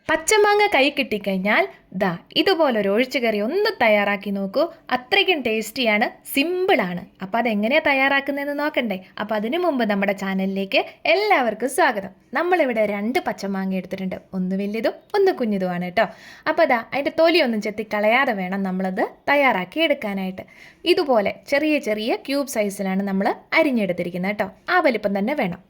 പച്ചമാങ്ങ കൈ കിട്ടിക്കഴിഞ്ഞാൽ ദാ ഇതുപോലൊരു ഒഴിച്ചുകറി ഒന്ന് തയ്യാറാക്കി നോക്കൂ. അത്രയ്ക്കും ടേസ്റ്റിയാണ്, സിമ്പിളാണ്. അപ്പോൾ അതെങ്ങനെയാണ് തയ്യാറാക്കുന്നതെന്ന് നോക്കണ്ടേ? അപ്പോൾ അതിനു മുമ്പ് നമ്മുടെ ചാനലിലേക്ക് എല്ലാവർക്കും സ്വാഗതം. നമ്മളിവിടെ 2 പച്ചമാങ്ങ എടുത്തിട്ടുണ്ട്. ഒന്ന് വലിയതും ഒന്ന് കുഞ്ഞിതുമാണ് കേട്ടോ. അപ്പോൾ അതാ അതിൻ്റെ തൊലിയൊന്നും ചെത്തി കളയാതെ വേണം നമ്മളത് തയ്യാറാക്കി എടുക്കാനായിട്ട്. ഇതുപോലെ ചെറിയ ചെറിയ ക്യൂബ് സൈസിലാണ് നമ്മൾ അരിഞ്ഞെടുത്തിരിക്കുന്നത് കേട്ടോ. ആ വലിപ്പം തന്നെ വേണം.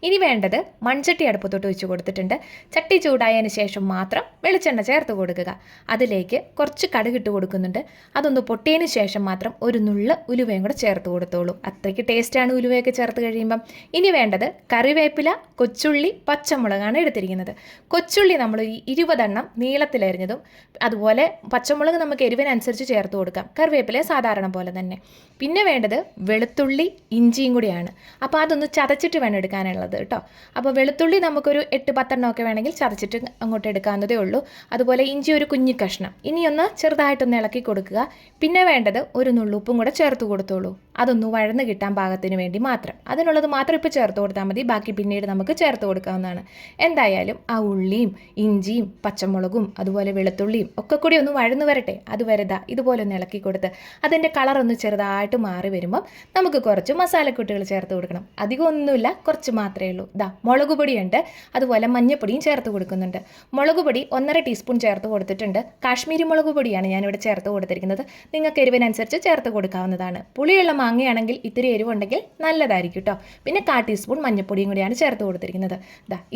ഇനി വേണ്ടത് മൺചട്ടി അടുപ്പത്തോട്ട് വെച്ച് കൊടുത്തിട്ടുണ്ട്. ചട്ടി ചൂടായതിന് ശേഷം മാത്രം വെളിച്ചെണ്ണ ചേർത്ത് കൊടുക്കുക. അതിലേക്ക് കുറച്ച് കടുകിട്ട് കൊടുക്കുന്നുണ്ട്. അതൊന്ന് പൊട്ടിയതിന് ശേഷം മാത്രം ഒരു നുള്ള ഉലുവയും കൂടെ ചേർത്ത് കൊടുത്തോളൂ. അത്രയ്ക്ക് ടേസ്റ്റാണ് ഉലുവയൊക്കെ ചേർത്ത് കഴിയുമ്പം. ഇനി വേണ്ടത് കറിവേപ്പില, കൊച്ചുള്ളി, പച്ചമുളകാണ് എടുത്തിരിക്കുന്നത്. കൊച്ചുള്ളി നമ്മൾ 20 എണ്ണം നീളത്തിലരിഞ്ഞതും, അതുപോലെ പച്ചമുളക് നമുക്ക് എരിവിനനുസരിച്ച് ചേർത്ത് കൊടുക്കാം. കറിവേപ്പില സാധാരണ പോലെ തന്നെ. പിന്നെ വേണ്ടത് വെളുത്തുള്ളി, ഇഞ്ചിയും കൂടിയാണ്. അപ്പോൾ അതൊന്ന് ചതച്ചിട്ട് വേണം എടുക്കാനുള്ളത് കേട്ടോ. അപ്പോൾ വെളുത്തുള്ളി നമുക്കൊരു 8-10 എണ്ണമൊക്കെ വേണമെങ്കിൽ ചതച്ചിട്ട് അങ്ങോട്ട് എടുക്കാവുന്നതേ ഉള്ളൂ. അതുപോലെ ഇഞ്ചി ഒരു കുഞ്ഞി കഷ്ണം. ഇനിയൊന്ന് ചെറുതായിട്ടൊന്ന് ഇളക്കി കൊടുക്കുക. പിന്നെ വേണ്ടത് ഒരു നുള്ളുപ്പും കൂടെ ചേർത്ത് കൊടുത്തോളൂ. അതൊന്ന് വഴന്ന് കിട്ടാൻ പാകത്തിന് വേണ്ടി മാത്രം. അതിനുള്ളത് മാത്രം ഇപ്പോൾ ചേർത്ത് കൊടുത്താൽ മതി. ബാക്കി പിന്നീട് നമുക്ക് ചേർത്ത് കൊടുക്കാവുന്നതാണ്. എന്തായാലും ആ ഉള്ളിയും ഇഞ്ചിയും പച്ചമുളകും അതുപോലെ വെളുത്തുള്ളിയും ഒക്കെ കൂടി ഒന്ന് വഴന്ന് വരട്ടെ. അതുവരെ ഇതുപോലെ ഒന്ന് ഇളക്കി കൊടുത്ത് അതിൻ്റെ കളറൊന്ന് ചെറുതായിട്ട് മാറി വരുമ്പം നമുക്ക് കുറച്ച് മസാലക്കൂട്ടുകൾ ചേർത്ത് കൊടുക്കണം. അധികം ഒന്നുമില്ല, കുറച്ച് മാത്രമേ ഉള്ളൂ. മുളക് പൊടിയുണ്ട്, അതുപോലെ മഞ്ഞൾപ്പൊടിയും ചേർത്ത് കൊടുക്കുന്നുണ്ട്. മുളക് പൊടി 1.5 ടീസ്പൂൺ ചേർത്ത് കൊടുത്തിട്ടുണ്ട്. കാശ്മീരി മുളക് പൊടിയാണ് ഞാനിവിടെ ചേർത്ത് കൊടുത്തിരിക്കുന്നത്. നിങ്ങൾക്ക് എരിവിനനുസരിച്ച് ചേർത്ത് കൊടുക്കാവുന്നതാണ്. പുളിയുള്ള മാങ്ങയാണെങ്കിൽ ഇത്തിരി എരിവുണ്ടെങ്കിൽ നല്ലതായിരിക്കും കേട്ടോ. പിന്നെ 1/4 ടീസ്പൂൺ മഞ്ഞൾപ്പൊടിയും കൂടിയാണ് ചേർത്ത് കൊടുത്തിരിക്കുന്നത്.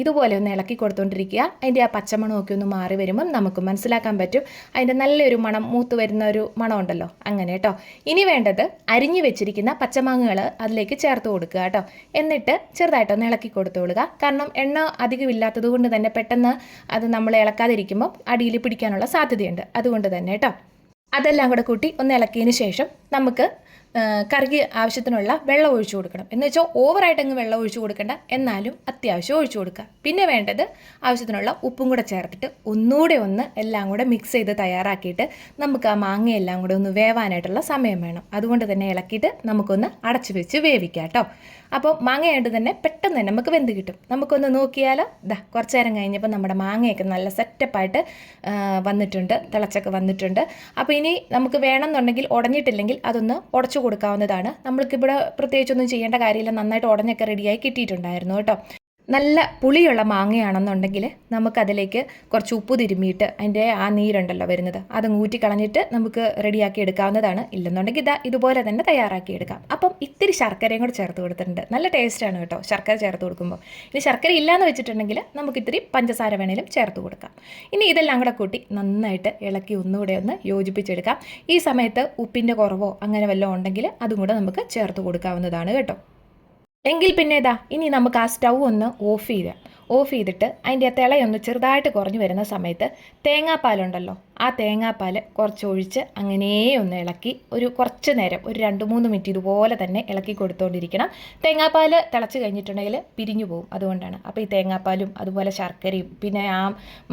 ഇതുപോലെ ഒന്ന് ഇളക്കി കൊടുത്തുകൊണ്ടിരിക്കുക. അതിൻ്റെ ആ പച്ചമണമൊക്കെ ഒന്ന് മാറി വരുമ്പം നമുക്ക് മനസ്സിലാക്കാൻ പറ്റും അതിൻ്റെ നല്ലൊരു മണം, മൂത്ത് വരുന്ന ഒരു മണം ഉണ്ടല്ലോ, അങ്ങനെ കേട്ടോ. ഇനി വേണ്ടത് അരിഞ്ഞു വെച്ചിരിക്കുന്ന പച്ചമാങ്ങകൾ അതിലേക്ക് ചേർത്ത് കൊടുക്കുക കേട്ടോ. എന്നിട്ട് ചെറുതായിട്ടൊന്ന് ഇളക്കി കൊടുത്തോളുക. കാരണം എണ്ണ അധികം ഇല്ലാത്തത് കൊണ്ട് തന്നെ പെട്ടെന്ന് അത് നമ്മൾ ഇളക്കാതിരിക്കുമ്പോൾ അടിയിൽ പിടിക്കാനുള്ള സാധ്യതയുണ്ട്. അതുകൊണ്ട് തന്നെ കേട്ടോ. അതെല്ലാം കൂടെ കൂട്ടി ഒന്ന് ഇളക്കിയതിന് ശേഷം നമുക്ക് കറിക്ക് ആവശ്യത്തിനുള്ള വെള്ളം ഒഴിച്ചു കൊടുക്കണം. എന്ന് വെച്ചാൽ ഓവറായിട്ടങ്ങ് വെള്ളം ഒഴിച്ചു കൊടുക്കേണ്ട, എന്നാലും അത്യാവശ്യം ഒഴിച്ചു കൊടുക്കുക. പിന്നെ വേണ്ടത് ആവശ്യത്തിനുള്ള ഉപ്പും കൂടെ ചേർത്തിട്ട് ഒന്നുകൂടെ ഒന്ന് എല്ലാം കൂടെ മിക്സ് ചെയ്ത് തയ്യാറാക്കിയിട്ട് നമുക്ക് ആ മാങ്ങയെല്ലാം കൂടെ ഒന്ന് വേവാനായിട്ടുള്ള സമയം വേണം. അതുകൊണ്ട് തന്നെ ഇളക്കിയിട്ട് നമുക്കൊന്ന് അടച്ചു വെച്ച് വേവിക്കാം കേട്ടോ. അപ്പോൾ മാങ്ങയായിട്ട് തന്നെ പെട്ടെന്ന് തന്നെ നമുക്ക് വെന്ത് കിട്ടും. നമുക്കൊന്ന് നോക്കിയാലോ, കുറച്ച് നേരം കഴിഞ്ഞപ്പോൾ നമ്മുടെ മാങ്ങയൊക്കെ നല്ല സെറ്റപ്പായിട്ട് വന്നിട്ടുണ്ട്, തിളച്ചൊക്കെ വന്നിട്ടുണ്ട്. അപ്പോൾ ഇനി നമുക്ക് വേണമെന്നുണ്ടെങ്കിൽ ഉടഞ്ഞിട്ടില്ലെങ്കിൽ അതൊന്ന് ഉടച്ചു കൊടുക്കാവുന്നതാണ്. നമ്മൾക്കിവിടെ പ്രത്യേകിച്ചൊന്നും ചെയ്യേണ്ട കാര്യമില്ല. നന്നായിട്ട് ഉടഞ്ഞൊക്കെ റെഡിയായി കിട്ടിയിട്ടുണ്ടായിരുന്നു കേട്ടോ. നല്ല പുളിയുള്ള മാങ്ങയാണെന്നുണ്ടെങ്കിൽ നമുക്കതിലേക്ക് കുറച്ച് ഉപ്പ് തിരുമ്മിയിട്ട് അതിൻ്റെ ആ നീരുണ്ടല്ലോ വരുന്നത് അതങ്ങ് ഊറ്റിക്കളഞ്ഞിട്ട് നമുക്ക് റെഡിയാക്കി എടുക്കാവുന്നതാണ്. ഇല്ലെന്നുണ്ടെങ്കിൽ ഇതുപോലെ തന്നെ തയ്യാറാക്കി എടുക്കാം. അപ്പം ഇത്തിരി ശർക്കരയും കൂടെ ചേർത്ത് കൊടുത്തിട്ടുണ്ട്. നല്ല ടേസ്റ്റാണ് കേട്ടോ ശർക്കര ചേർത്ത് കൊടുക്കുമ്പോൾ. ഇനി ശർക്കര ഇല്ലയെന്ന് വെച്ചിട്ടുണ്ടെങ്കിൽ നമുക്കിത്തിരി പഞ്ചസാര വേണേലും ചേർത്ത് കൊടുക്കാം. ഇനി ഇതെല്ലാം കൂടെ കൂട്ടി നന്നായിട്ട് ഇളക്കി ഒന്നുകൂടെ ഒന്ന് യോജിപ്പിച്ചെടുക്കാം. ഈ സമയത്ത് ഉപ്പിൻ്റെ കുറവോ അങ്ങനെ വല്ലതും ഉണ്ടെങ്കിൽ അതും കൂടെ നമുക്ക് ചേർത്ത് കൊടുക്കാവുന്നതാണ് കേട്ടോ. എങ്കിൽ പിന്നെ ഇനി നമുക്ക് ആ സ്റ്റൗ ഒന്ന് ഓഫ് ചെയ്തിട്ട് അതിൻ്റെ തിളയൊന്ന് ചെറുതായിട്ട് കുറഞ്ഞു വരുന്ന സമയത്ത് തേങ്ങാപ്പാലുണ്ടല്ലോ, ആ തേങ്ങാപ്പാൽ കുറച്ച് ഒഴിച്ച് അങ്ങനെ ഒന്ന് ഇളക്കി ഒരു കുറച്ച് നേരം ഒരു 2-3 മിനിറ്റ് ഇതുപോലെ തന്നെ ഇളക്കി കൊടുത്തുകൊണ്ടിരിക്കണം. തേങ്ങാപ്പാൽ തിളച്ച് കഴിഞ്ഞിട്ടുണ്ടെങ്കിൽ പിരിഞ്ഞു പോകും, അതുകൊണ്ടാണ്. അപ്പോൾ ഈ തേങ്ങാപ്പാലും അതുപോലെ ശർക്കരയും പിന്നെ ആ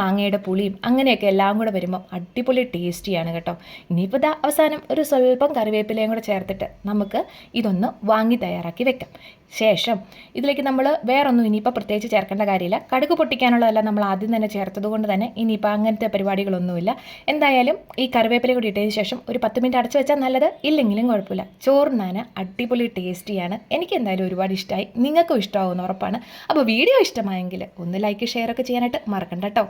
മാങ്ങയുടെ പുളിയും അങ്ങനെയൊക്കെ എല്ലാം കൂടെ വരുമ്പം അടിപൊളി ടേസ്റ്റിയാണ് കേട്ടോ. ഇനിയിപ്പോൾ അവസാനം ഒരു സ്വല്പം കറിവേപ്പിലയും കൂടെ ചേർത്തിട്ട് നമുക്ക് ഇതൊന്ന് വാങ്ങി തയ്യാറാക്കി വെക്കാം. ശേഷം ഇതിലേക്ക് നമ്മൾ വേറൊന്നും ഇനിയിപ്പോൾ പ്രത്യേകിച്ച് ചേർക്കേണ്ട കാര്യമില്ല. കടുക് പൊട്ടിക്കാനുള്ളതെല്ലാം നമ്മൾ ആദ്യം തന്നെ ചേർത്തത് കൊണ്ട് തന്നെ ഇനിയിപ്പോൾ അങ്ങനത്തെ പരിപാടികളൊന്നുമില്ല. എന്തായാലും ഈ കറിവേപ്പില കൂടി ഇട്ടതിന് ശേഷം ഒരു 10 മിനിറ്റ് അടച്ചു വെച്ചാൽ നല്ലത്, ഇല്ലെങ്കിലും കുഴപ്പമില്ല. ചോറിനാൻ അടിപൊളി ടേസ്റ്റിയാണ്. എനിക്ക് എന്തായാലും ഒരുപാട് ഇഷ്ടമായി, നിങ്ങൾക്കും ഇഷ്ടമാവുമെന്ന് ഉറപ്പാണ്. അപ്പോൾ വീഡിയോ ഇഷ്ടമായെങ്കിൽ ഒന്ന് ലൈക്ക് ഷെയർ ഒക്കെ ചെയ്യാനായിട്ട് മറക്കണ്ട കേട്ടോ.